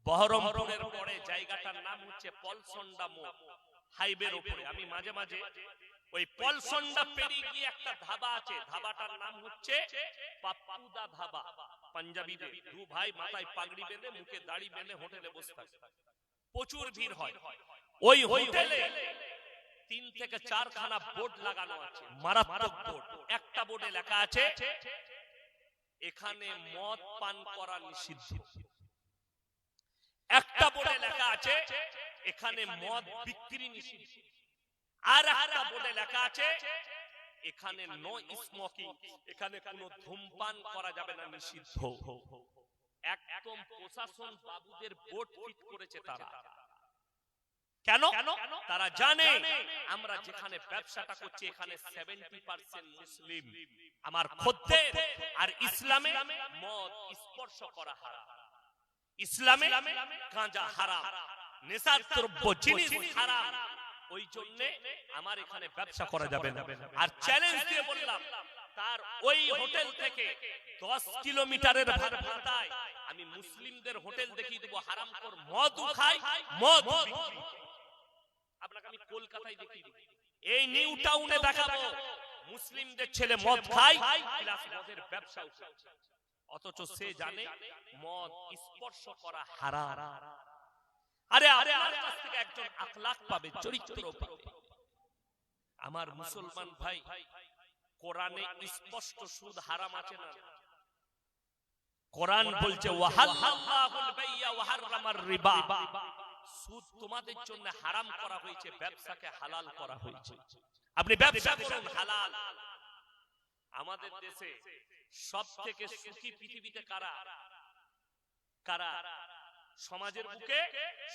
S1: বহরমপুরের পরে জায়গাটার নাম হচ্ছে পলসন্ডা মোড়, হাইওয়ের উপরে। আমি মাঝে মাঝে ওই পলসন্ডা পেরিয়ে গিয়ে একটা ধাবা আছে, ধাবাটার নাম হচ্ছে পাপ্পুদা ধাবা। পাঞ্জাবিদের দু ভাই মাথায় পাগড়ি বেঁধে, মুখে দাড়ি বেঁধে হোটেলে বসে থাকে, প্রচুর ভিড় হয়। ওই হোটেলে 3 থেকে 4 খানা বোর্ড লাগানো আছে, মারাত্মক বোর্ড। একটা বোর্ডে লেখা আছে এখানে মদ পান করা নিষিদ্ধ। একটা বোর্ডে লেখা আছে এখানে মদ বিক্রি নিষিদ্ধ। আর একটা বোর্ডে লেখা আছে এখানে নো স্মোকিং, এখানে কোনো ধূমপান করা যাবে না, নিষিদ্ধ। একদম প্রশাসন বাবুদের বোর্ড ফিট করেছে তারা। কেন? তারা জানে আমরা যেখানে ব্যবসাটা করছি এখানে 70% মুসলিম, আমার খদ্দের। আর ইসলামে মদ স্পর্শ করা হারাম, ইসলামে গাঁজা হারাম। নেশার দ্রব্য জিনিস হারাম, ওই জন্য আমার এখানে ব্যবসা করা যাবে না। আর চ্যালেঞ্জ দিয়ে বললাম, তার ওই হোটেল থেকে 10 কিলোমিটারের ভাটায় আমি মুসলিমদের হোটেল দেখিয়ে দেবো, হারামখোর মদ খায়, মদ বিক্রি। আপনাকে আমি কলকাতায় দেখিয়ে দেব, এই নিউ টাউনে দেখাবো মুসলিমদের ছেলে মদ খায় প্লাস মদের ব্যবসাও করছে, অথচ সে জানে মদ স্পর্শ করা হারাম। আরে আপনার কাছ থেকে একজন আখলাক পাবে, চরিত্র পাবে। আমার মুসলমান ভাই, কোরআনে স্পষ্ট সুদ হারাম আছে না? কোরআন বলছে ওয়াহাল্লাহুল বাইয়া ওয়া হারামার রিবা, সুদ তোমাদের জন্য হারাম করা হয়েছে, ব্যবসাকে হালাল করা হয়েছে। আপনি ব্যবসা করুন হালাল। আমাদের দেশে সবথেকে সুখী পৃথিবীতে কারা? কারা? সমাজের বুকে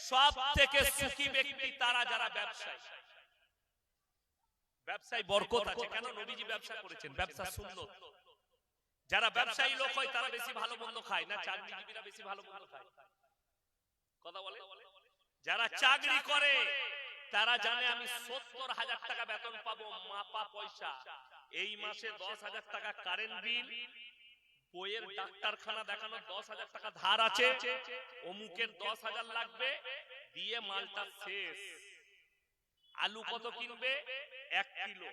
S1: সবথেকে সুখী ব্যক্তি তারা যারা ব্যবসায়ী। ব্যবসায় বরকত আছে। কেন? নবীজি ব্যবসা করেছেন, ব্যবসা সুন্নত। যারা ব্যবসায়ী লোক হয় তারা বেশি ভালো মন্দ খায় না, চাকরিজীবীরা বেশি ভালো মন্দ খায়। কথা বলে? যারা চাকরি করে তারা জানে আমি 70,000 টাকা বেতন পাবো, মাপা পয়সা। এই মাসে 10,000 টাকা কারেন্ট বিল, বইয়ের ডাক্তারখানা দেখানো 10,000 টাকা ধার আছে, অমুকের 10,000 লাগবে, দিয়ে মালটা শেষ। আলু কত কিনবে? 1 কিলো।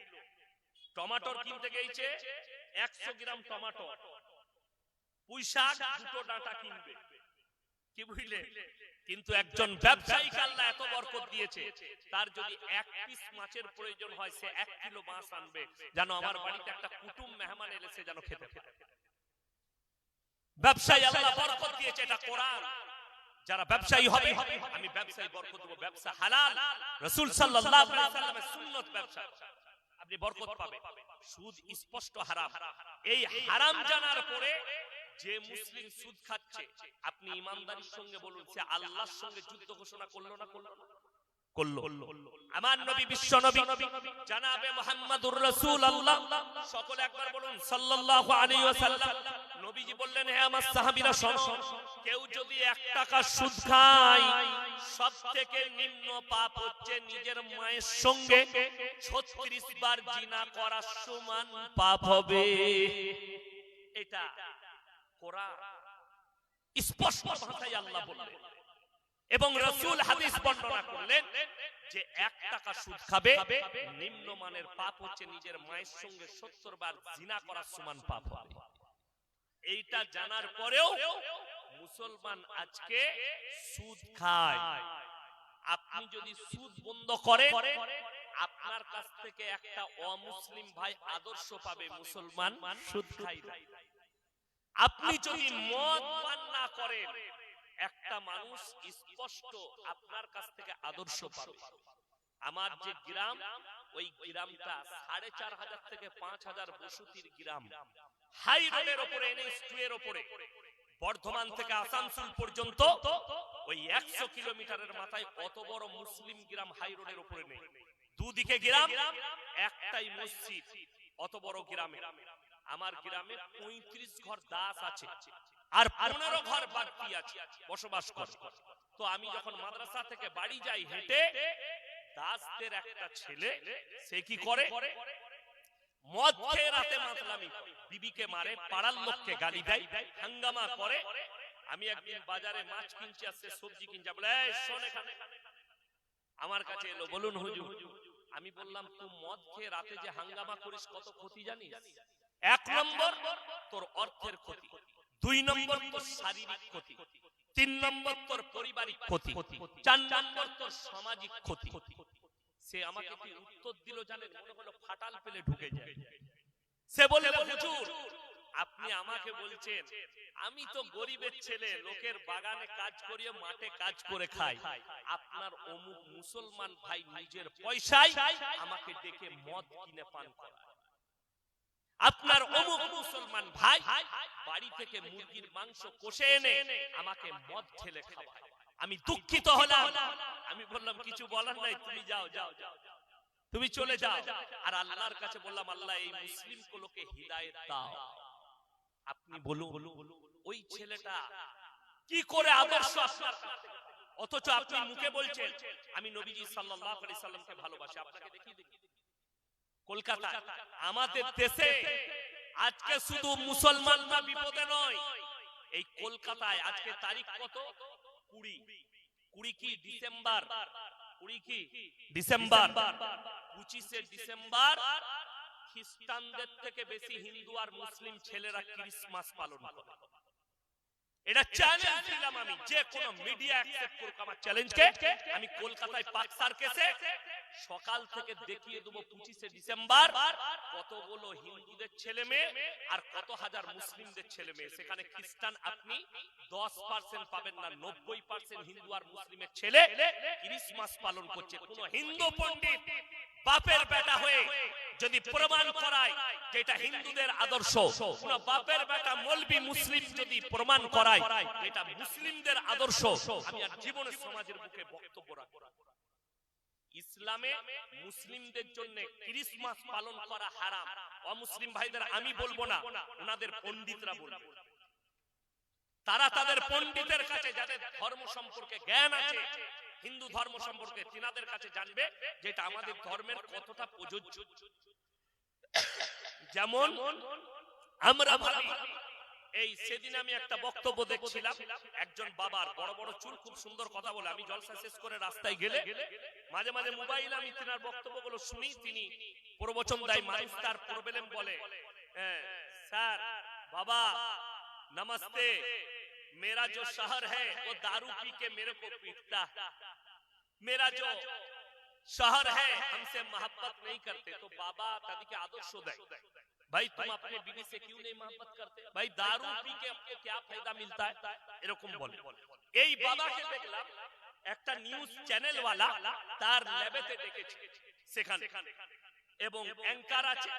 S1: টমেটোর কিনতে গেছে 100 গ্রাম টমেটো। পুঁই শাক 2 ডাঁটা কিনবে। কি বুঝলে? কিন্তু একজন ব্যবসায়ী আল্লাহ এত বরকত দিয়েছে, তার যদি 1 পিস মাছের প্রয়োজন হয়, সে 1 কিলো মাছ আনবে, জানো আমার বাড়িতে একটা কুটুম মেহমান এসেছে যেন খেতে পারে। ব্যবসায়ী আল্লাহ বরকত দিয়েছে, এটা কোরআন। যারা ব্যবসায়ী হবে আমি ব্যবসায়ী বরকত দেব, ব্যবসা হালাল, রাসূল সাল্লাল্লাহু আলাইহি ওয়াসাল্লামের সুন্নাত ব্যবসা, আপনি বরকত পাবেন। সুদ স্পষ্ট হারাম। এই হারাম জানার পরে যে মুসলিম সুদ খাচ্ছে, আপনি ইমানদারির সঙ্গে বলুন, সে আল্লাহর সঙ্গে যুদ্ধ ঘোষণা করলো না? করলো না? করলো। আমার নবী, বিশ্ব নবী জনাবে মুহাম্মদুর রাসূলুল্লাহ, সকলে একবার বলুন সাল্লাল্লাহু আলাইহি ওয়াসাল্লাম। নবীজি বললেন, হে আমার সাহাবীরা শোনো, কেউ যদি 1 টাকা সুদ খায়, সবথেকে নিম্ন পাপ হচ্ছে নিজের মায়ের সঙ্গে 36 বার জিনা করার সমান পাপ হবে। এটা কোরআন স্পষ্ট ভাষায় আল্লাহ বললেন, এবং রাসূল হাদিস বর্ণনা করলেন যে 1 টাকা সুদ খাবে, নিম্নমানের পাপ হচ্ছে নিজের মায়ের সঙ্গে 70 বার জিনা করার সমান পাপ হবে। এইটা জানার পরেও মুসলমান আজকে সুদ খায়। আপনি যদি সুদ বন্ধ করেন, আপনার কাছ থেকে একটা অমুসলিম ভাই আদর্শ পাবে, মুসলমান সুদ খায় না। আপনি যদি মদ পান না করেন, একটা মানুষ স্পষ্ট আপনার কাছ থেকে আদর্শ পাবে। আমার যে গ্রাম, ওই গ্রামটা 4,500 থেকে 5,000 বসতির গ্রাম, হাই রোডের উপরে, NH2 এর উপরে, বর্ধমান থেকে আসানসোল পর্যন্ত ওই 100 কিলোমিটারের মাথায় অত বড় মুসলিম গ্রাম হাই রোডের উপরে নেই। দুদিকে গ্রাম, একটাই মসজিদ। অত বড় গ্রামে আমার গ্রামে 35 ঘর দাস আছে, আর 15 ঘর বাড়তি আছে, বসবাস করে। তো আমি যখন মাদ্রাসা থেকে বাড়ি যাই হেঁটে, দাসদের একটা ছেলে, সে কি করে, মদ খেয়ে রাতে মাতলামি করে, বিবিকে মারে, পাড়ার লোককে গালি দেয়, হাঙ্গামা করে। আমি একদিন বাজারে মাছ কিনছি, আসছে সবজি কিনছি, বলে এই শোন এখানে, আমার কাছে এলো, বলুন হুজুর। আমি বললাম, তুই মদ খেয়ে রাতে যে হাঙ্গামা করিস, কত ক্ষতি জানিস? 1 নম্বর তোর অর্থের ক্ষতি, 2 নম্বর তোর শারীরিক ক্ষতি, 3 নম্বর তোর পারিবারিক ক্ষতি, 4 নম্বর তোর সামাজিক ক্ষতি। সে আমাকে কি উত্তর দিল জানেন? মনে হলো ফাটাল পেলে ঢুকে যায়। সে বলে, হুজুর আপনি আমাকে বলছেন, আমি তো গরিবের ছেলে, লোকের বাগানে কাজ করিয়ে মাঠে কাজ করে খাই, আপনার অমুক মুসলমান ভাই নিজের পয়সায় আমাকে ডেকে মদ কিনে পান করায়। আপনার অমুক মুসলমান ভাই বাড়ি থেকে মুরগির মাংস কষে এনে আমাকে মদ ঢেলে খাওয়ায়। আমি দুঃখিত হলাম। আমি বললাম, কিছু বলার নাই, তুমি যাও যাও যাও, তুমি চলে যাও। আর আল্লাহর কাছে বললাম, আল্লাহ এই মুসলিম গুলোকে হিদায়াত দাও। আপনি বলুন, ওই ছেলেটা কি করে আদর্শ আপনার, অথচ আপনি মুখে বলছেন আমি নবীজি সাল্লাল্লাহু আলাইহি সাল্লামকে ভালোবাসি। আপনাকে দেখিয়ে দিই কলকাতা আমাদের দেশে আজকে শুধু মুসলমানরা বিপদে নয়, এই কলকাতায় আজকে তারিখ কত? 20 কি ডিসেম্বর, 20 কি ডিসেম্বর, 25 ডিসেম্বর খ্রিস্টানদের থেকে বেশি হিন্দু আর মুসলিম ছেলেরা ক্রিসমাস পালন করে। এটা চ্যালেঞ্জ দিলাম আমি, যে কোন মিডিয়া অ্যাকসেপ্ট করুক আমার চ্যালেঞ্জকে। আমি কলকাতায় পার্ক সার্কাসে সকাল থেকে দেখিয়ে দেবো 25 ডিসেম্বর কতগুলো হিন্দুদের ছেলে মেয়ে আর কত হাজার মুসলিমদের ছেলে মেয়ে। সেখানে খ্রিস্টান আপনি 10% পাবেন না, 90% হিন্দু আর মুসলিমের ছেলে ক্রিসমাস পালন করছে। কোন হিন্দু পণ্ডিত বাপের বেটা হয়ে যদি প্রমাণ করায় যেটা হিন্দুদের আদর্শ, কোন বাপের বেটা মৌলবি মুসলিম যদি প্রমাণ করায় এটা মুসলিমদের আদর্শ, আমি আর জীবনের সমাজের বুকে বক্তব্য রাখব। ইসলামে মুসলিমদের জন্য ক্রিসমাস পালন করা হারাম। অমুসলিম ভাইদের আমি বলবো না, ওনাদের পণ্ডিতরা বলবে। তারা তাদের পণ্ডিতের কাছে, যাদের ধর্ম সম্পর্কে জ্ঞান আছে, হিন্দু ধর্ম সম্পর্কে, তিনাদের কাছে জানবে যেটা আমাদের ধর্মের কতটা প্রযোজ্য। যেমন আমরা ভাবি, এই সেদিন আমি একটা বক্তব্য দেখছিলাম, একজন বাবার বড় বড় চুল, খুব সুন্দর কথা বলে। আমি জলসা শেষ করে রাস্তায় গেলে মাঝে মাঝে মোবাইলে আমি তিনার বক্তব্যগুলো শুনি। তিনি প্রবচন দেয়, মানুষ তার প্রবলেম বলে, স্যার বাবা नमस्ते, मेरा जो शहर है वो दारू पी के मेरे को पीटता, मेरा जो शहर है हमसे मोहब्बत नहीं करते। तो बाबा दादी के आदर्श देय, भाई तुम अपने बीवी से क्यों नहीं मोहब्बत करते? भाई दारू पी के आपको क्या फायदा मिलता है? এরকম বলে। এই বাবাকে দেখলাম একটা নিউজ চ্যানেল ওয়ালা তার ল্যাবেতে ডেকেছে, সেখানে এবং অ্যাঙ্কার আছে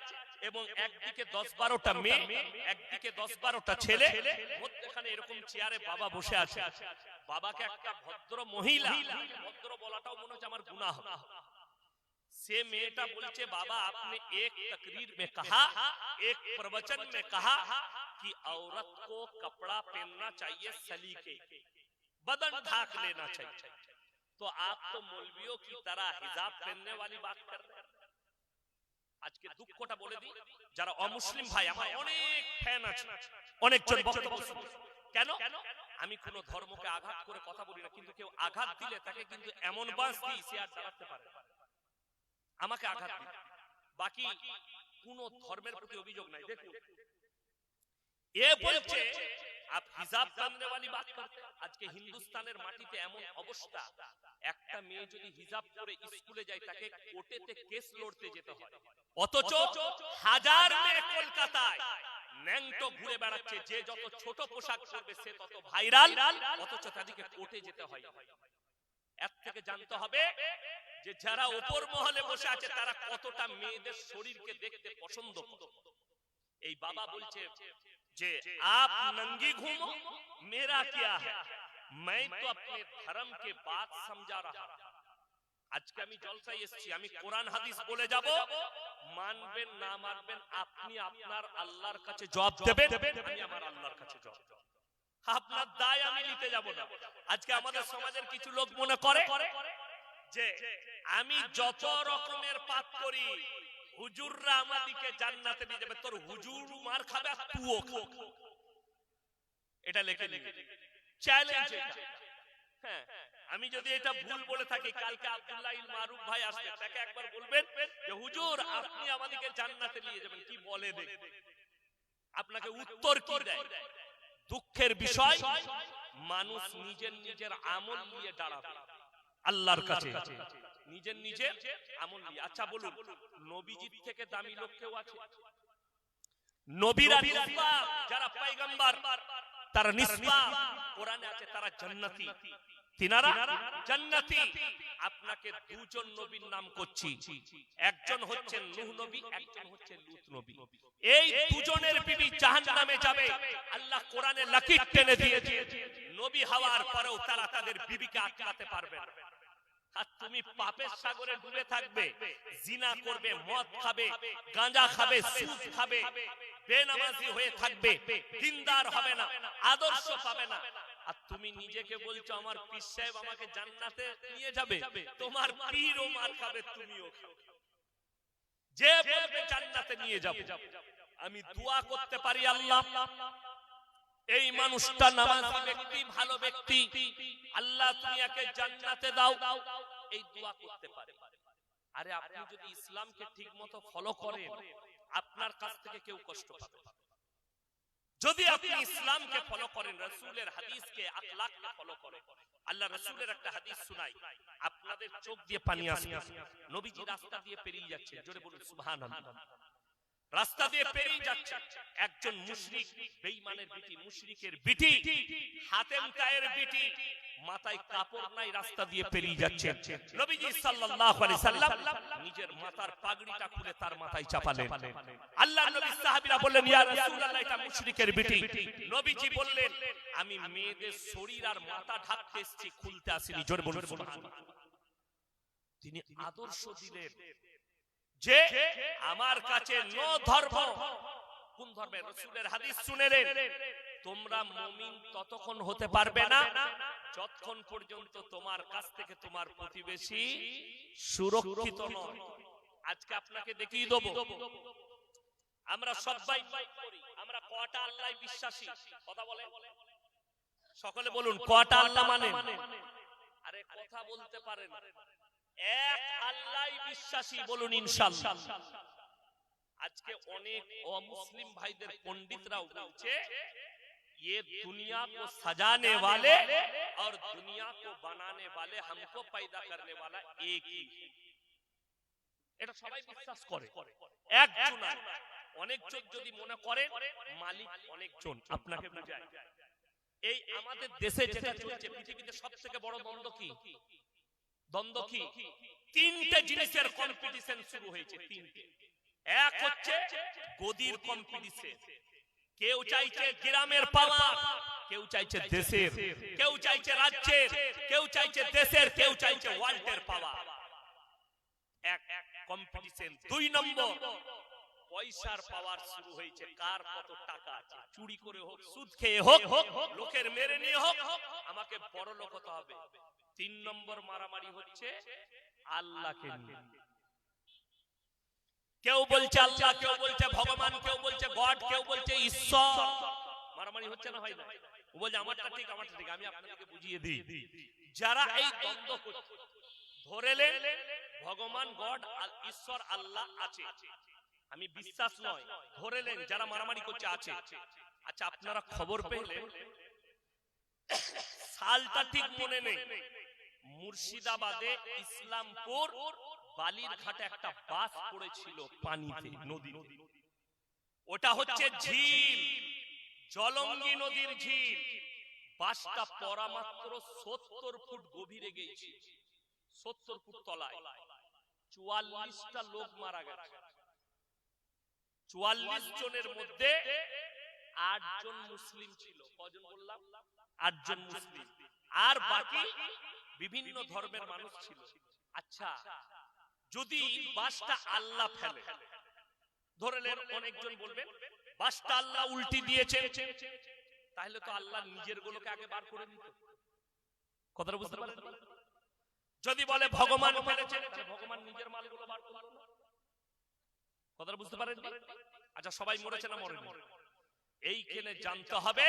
S1: এবং একদিকে 10-12টা মেয়ে, একদিকে 10-12টা ছেলে, মধ্যখানে এরকম চেয়ারে বাবা বসে আছে। বাবাকে একটা ভদ্র মহিলা, ভদ্র বলাটাও মনে হচ্ছে আমার গুনাহ, से मेटा बोलचे बाबा आपने एक तकरीर में कहा, एक प्रवचन में कहा कि औरत को कपड़ा पहनना चाहिए सलीके, बदन ढाक लेना चाहिए। तो आप तो मौलवियों की तरह हिजाब पहनने वाली बात कर रहे हैं। আজকে দুঃখটা বলে দিই, যারা অমুসলিম ভাই আমার অনেক ফ্যান আছে, অনেকজন বক্তব্য শুনে। কেন? আমি কোন ধর্মকে আঘাত করে কথা বলি না, কিন্তু কেউ আঘাত দিলে তাকে কিন্তু এমন বাস দিই সে আর দাঁড়াতে পারে, আমাকে আঘাত দিই। বাকি কোন ধর্মের প্রতি অভিযোগ নাই। দেখুন এ বলছে आप हिजाब पहनने वाली बात करते हैं। आज के हिंदुस्ताনের মাটিতে এমন অবস্থা, একটা মেয়ে যদি হিজাব পরে স্কুলে যায় তাকে কোর্টেতে কেস লড়তে যেতে হয়, অথচ হাজার মেয়ে কলকাতায় ন্যাংটো ঘুরে বেড়াচ্ছে, যে যত ছোট পোশাক পরবে সে তত ভাইরাল, অথচ তাদেরকে কোর্টে যেতে হয়। এর থেকে জানতে হবে যে যারা উপর মহলে বসে আছে তারা কতটা মেয়েদের শরীরকে দেখতে পছন্দ করে। এই বাবা বলছে যে आप नंगी घूमो मेरा क्या है, मैं तो अपने धर्म के बात समझा रहा। আজকে আমি জলসায় এসেছি, আমি কোরআন হাদিস বলে যাব, মানবেন না মানবেন আপনি আপনার আল্লাহর কাছে জবাব দেবেন, আমি আমার আল্লাহর কাছে জবাব দেব। আপনার দায় আমি নিতে যাব না। আজকে আমাদের সমাজের কিছু লোক মনে করে যে আমি যত রকমের পাপ করি হুজুররা আমাদেরকে জান্নাতে নিয়ে যাবে, তোর হুজুর মার খাবে আর তুইও খাবে। এটা লিখে নিবি, চ্যালেঞ্জ এটা। হ্যাঁ, আমি যদি এটা ভুল বলে থাকি, কালকে আব্দুল্লাহ ইল মারুফ ভাই আসবে, তাকে একবার বলবেন যে হুজুর আপনি আমাদেরকে জান্নাতে নিয়ে যাবেন, কি বলে দেখবেন আপনাকে উত্তর কি দেয়। দুঃখের বিষয় মানুষ নিজের নিজের আমল নিয়ে দাঁড়াবে আল্লাহর কাছে, নিজের নিজের আমল নিয়ে। আচ্ছা বলুন, নবীজির থেকে দামি লোক কেউ আছে? নবীরা নিসবাত, যারা পয়গম্বর তারা নিসবাত কোরআনে আছে, তারা জান্নাতি, তিনারা জান্নাতি। আপনাকে দুজন নবীর নাম করছি, একজন হচ্ছেন নূহ নবী, একজন হচ্ছেন লূত নবী। এই দুজনের বিবি জাহান্নামে যাবে, আল্লাহ কোরআনে লাকির টেনে দিয়েছে। নবী হওয়ার পরেও তারা তাদের বিবিকে আটকাতে পারবে না। আর তুমি পাপের সাগরে ডুবে থাকবে, জিনা করবে, মদ খাবে, গাঁজা খাবে, সুদ খাবে, বেনামাজি হয়ে থাকবে, দিনদার হবে না, আদর্শ পাবে না। আর তুমি নিজেকে বলছো আমার পীর সাহেব আমাকে জান্নাতে নিয়ে যাবে, তোমার পীরও মার খাবে, তুমিও খাবে। যে বলবে জান্নাতে নিয়ে যাব, আমি দোয়া করতে পারি আল্লাহ এই মানুষটা নামাজি ব্যক্তি, ভালো ব্যক্তি, আল্লাহ তুমি একে জান্নাতে দাও, এই দোয়া করতে পারে। আরে আপনি যদি ইসলামকে ঠিকমতো ফলো করেন, আপনার কাছ থেকে কেউ কষ্ট পাবে না। যদি আপনি ইসলামকে ফলো করেন, রাসূলের হাদিসকে, আখলাককে ফলো করেন। আল্লাহ রাসূলের একটা হাদিস শোনাই, আপনাদের চোখ দিয়ে পানি আসবে। নবীজি রাস্তা দিয়ে পেরিয়ে যাচ্ছে, জোরে বলুন সুবহানাল্লাহ। রাস্তা দিয়ে পেরিয়ে যাচ্ছে, একজন মুশরিক, বেঈমানের বিটি, মুশরিকের বিটি, হাতেম তায়ের বিটি, মাথায় কাপড় নাই, রাস্তা দিয়ে পেরিয়ে যাচ্ছে। নবীজি সাল্লাল্লাহু আলাইহি সাল্লাম নিজের মাথার পাগড়িটা খুলে তার মাথায় চাপালেন। আল্লাহর নবী সাহাবীরা বললেন, ইয়া রাসূলুল্লাহ, এটা মুশরিকের বিটি। নবীজি বললেন, আমি মেয়েদের শরীর আর মাথা ঢাকতে এসেছি, খুলতে আসিনি। জোরে বলুন সুবহানাল্লাহ। তিনি আদর্শ দিলেন যে আমার কাছে নো ধর্ম। কোন ধর্মের? রাসূলের হাদিস শুনেলেন, তোমরা মুমিন ততক্ষণ হতে পারবে না যতক্ষণ পর্যন্ত তোমার কাছ থেকে তোমার প্রতিবেশী সুরক্ষিত নয়। আজকে আপনাকে দেখিয়ে দেব, আমরা সবাই করি, আমরা কয়টা আল্লাহ বিশ্বাসী? কথা বলে, সকলে বলুন, কয়টা আল্লাহ মানে? আরে কথা বলতে পারেন, এক আল্লাহই বিশ্বাসী, বলুন ইনশাআল্লাহ। আজকে অনেক অমুসলিম ভাইদের পণ্ডিতরাও বলছে ये दुनिया को सजाने वाले और दुनिया को बनाने वाले, हमको पैदा करने वाला एक ही। এটা সবাই বিশ্বাস করে, একজন না। অনেকজন যদি মনে করেন মালিক অনেকজন, আপনাকে বুঝায়। এই আমাদের দেশে যেটা চলছে, পৃথিবীতে সবথেকে বড় দ্বন্দ্ব কি? দ্বন্দ্ব কি? তিনটে জিনিসের কম্পিটিশন শুরু হয়েছে, তিনটে। এক হচ্ছে গদির কম্পিটিশন, কেউ চাইছে গ্রামের পাওয়ার, কেউ চাইছে দেশের, কেউ চাইছে রাজ্যের, কেউ চাইছে দেশের, কেউ চাইছে ওয়ার্ল্ডের পাওয়ার। এক কম্পিটিশন। দুই নম্বর, পয়সার পাওয়ার শুরু হয়েছে, কার কত টাকা আছে, চুরি করে হোক, সুদ খেয়ে হোক, লোকের মেরে নিয়ে হোক, আমাকে বড় লোক হতে হবে। তিন নম্বর মারামারি হচ্ছে আল্লাহকে নিয়ে। কেউ বলছে আল্লাহ, কেউ বলছে ভগবান, কেউ বলছে গড, কেউ বলছে ঈশ্বর। মারামারি হচ্ছে না, হয় না? ও বলছে আমারটা ঠিক, আমারটা ঠিক। আমি আপনাদেরকে বুঝিয়ে দিই, যারা এই দ্বন্দ্ব করছে, ধরেলেন ভগবান, গড, ঈশ্বর, আল্লাহ আছে, আমি বিশ্বাস নয়, ধরেলেন যারা মারামারি করছে আছে। আচ্ছা, আপনারা খবর পেলেন, সালটা ঠিক মনে নেই, মুর্শিদাবাদে ইসলামপুর বালির ঘাটে একটা বাস পড়েছিল পানিতে, নদীতে। ওটা হচ্ছে ঝিল, জলঙ্গি নদীর ঝিল। বাসটা পড়া মাত্র 70 ফুট গভীরে গেছে, 70 ফুট তলায়। 44টা লোক মারা গেছে। 44 জনের মধ্যে 8 জন মুসলিম ছিল। কজন বললাম? 8 জন মুসলিম, আর বাকি বিভিন্ন ধর্মের মানুষ ছিল। আচ্ছা, যদি বাসটা আল্লাহ ফেলে, ধরলেন অনেকজন বলবেন বাসটা আল্লাহ উল্টি দিয়েছে, তাহলে তো আল্লাহ নিজের গুলোকে আগে বার করে নিত। কথাটা বুঝতে পারেন? যদি বলে ভগবান ফেলেছে, তাহলে ভগবান নিজের মালগুলো বার করলো না। কথাটা বুঝতে পারেন? আচ্ছা, সবাই মরেছে না মরেনি? এইখানে জানতে হবে,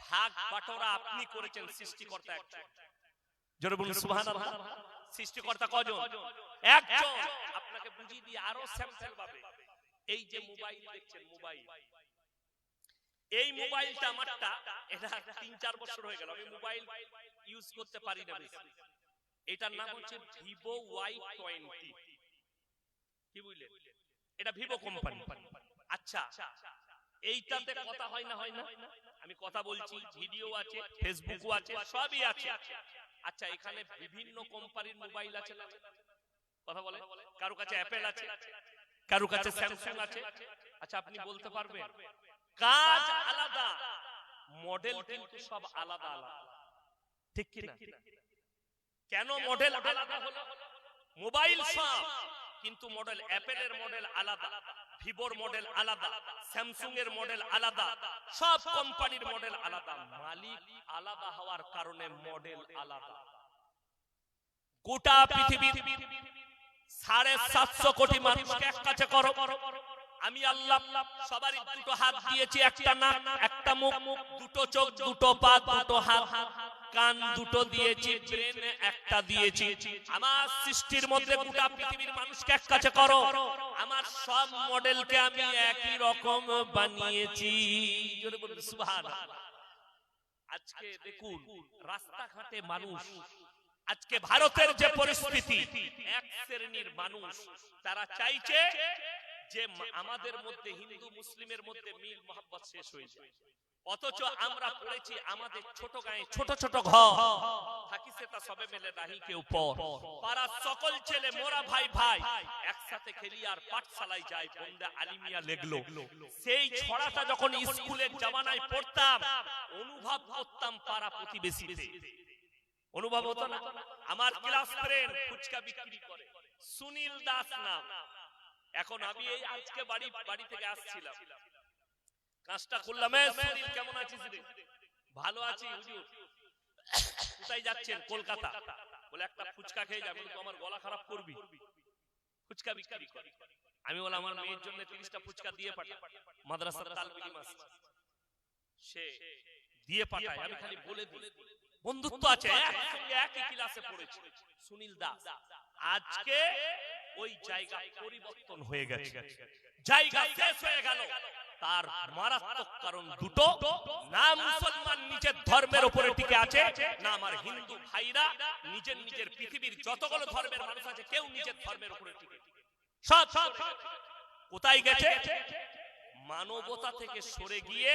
S1: ভাগ বাটোয়ারা আপনি করেছেন, সৃষ্টিকর্তা একজন। জোরে বলুন সুবহানাল্লাহ। সৃষ্টিকর্তা কজন? একজন। আপনাকে বুঝিয়ে দিই আরো স্যাম্পল ভাবে। এই যে মোবাইল দেখছেন, মোবাইল, এই মোবাইলটা আমারটা, এটা 3-4 বছর হয়ে গেল, আমি মোবাইল ইউজ করতে পারি না বেশি। এটার নাম হচ্ছে ভিভো Y20। কি বুঝলেন? এটা ভিভো কোম্পানি। আচ্ছা, এইটাতে কথা হয় না? হয় না? আমি কথা বলছি, ভিডিও আছে, ফেসবুকও আছে, সবই আছে। আচ্ছা, এখানে বিভিন্ন কোম্পানির মোবাইল আছে না? কথা বলে, কারো কাছে অ্যাপেল আছে, কারো কাছে স্যামসাং আছে। আচ্ছা, আপনি বলতে পারবেন কাজ আলাদা, মডেল কিন্তু সব আলাদা আলাদা, ঠিক কি না? কেন মডেল আলাদা হলো? মোবাইল সব, কিন্তু মডেল, অ্যাপেলের মডেল আলাদা, ভিভোর মডেল আলাদা, স্যামসাং এর মডেল আলাদা, সব কোম্পানির মডেল আলাদা, মালিক আলাদা হওয়ার কারণে মডেল আলাদা। গোটা পৃথিবীর 750 কোটি মানুষকে এক কাছে করো, আমি আল্লাহ সবারই দুটো হাত দিয়েছি, একটা নাক একটা মুখ, দুটো চোখ দুটো পা দুটো হাত, কান দুটো দিয়েছি, ব্রেন একটা দিয়েছি। আমার সৃষ্টির মধ্যে গোটা পৃথিবীর মানুষকে এক কাছে করো, আমার সব মডেলকে আমি একই রকম বানিয়েছি। জোরে বলুন সুবহানাল্লাহ। আজকে দেখুন রাস্তাঘাটে মানুষ, আজকে ভারতের যে পরিস্থিতি, এক শ্রেণীর মানুষ তারা চাইছে যে আমাদের মধ্যে হিন্দু মুসলিমের মধ্যে মিল মহব্বত শেষ হয়ে যায়, অথচ আমরা পড়েছি আমাদের ছোট গায়ে ছোট ছোট ঘর থাকি, সেটা সবে মিলে নাহি কেউ পর, পাড়ার সকল ছেলে মোরা ভাই ভাই একসাথে খেলি আর পাঠশালায় যায়, বন্দে আলিমিয়া লেগলো। সেই ছড়াটা যখন স্কুলের জামানায় পড়তাম, অনুভব করতাম পাড়া প্রতিবেশীতে, অনুভব হতো না? আমার ক্লাস ফ্রেন্ড ফুচকা বিক্রি করে, সুনীল দাস নাম। এখন আমি এই আজকে বাড়ি থেকে আসছিলাম, কাজটা করলাম, সুনীল কেমন আছিস রে? ভালো আছি হুজুর। কোথায় যাচ্ছেন? কলকাতা। বলে একটা ফুচকা খেয়ে যাবেন, তো আমার গলা খারাপ করবি। ফুচকা বিক্রি করে। আমি বললাম আমার মেয়ের জন্য 30টা ফুচকা দিয়ে পাঠা, মাদ্রাসার তালিম আছে, সে দিয়ে পাঠায়। আমি খালি বলে দিই বন্ধুত্ব আছে, একসঙ্গে একই ক্লাসে পড়েছি। সুনীল দাস আজকে ওই জায়গা পরিবর্তন হয়ে গেছে, জায়গা শেষ হয়ে গেল। তার মারাত্মক কারণ দুটো, না মুসলমান নিজের ধর্মের উপরে টিকে আছে, না আমার হিন্দু ভাইরা নিজের পৃথিবীর যতগুলো ধর্মের মানুষ আছে কেউ নিজের ধর্মের উপরে টিকে। সব কোথায় গেছে? মানবতা থেকে সরে গিয়ে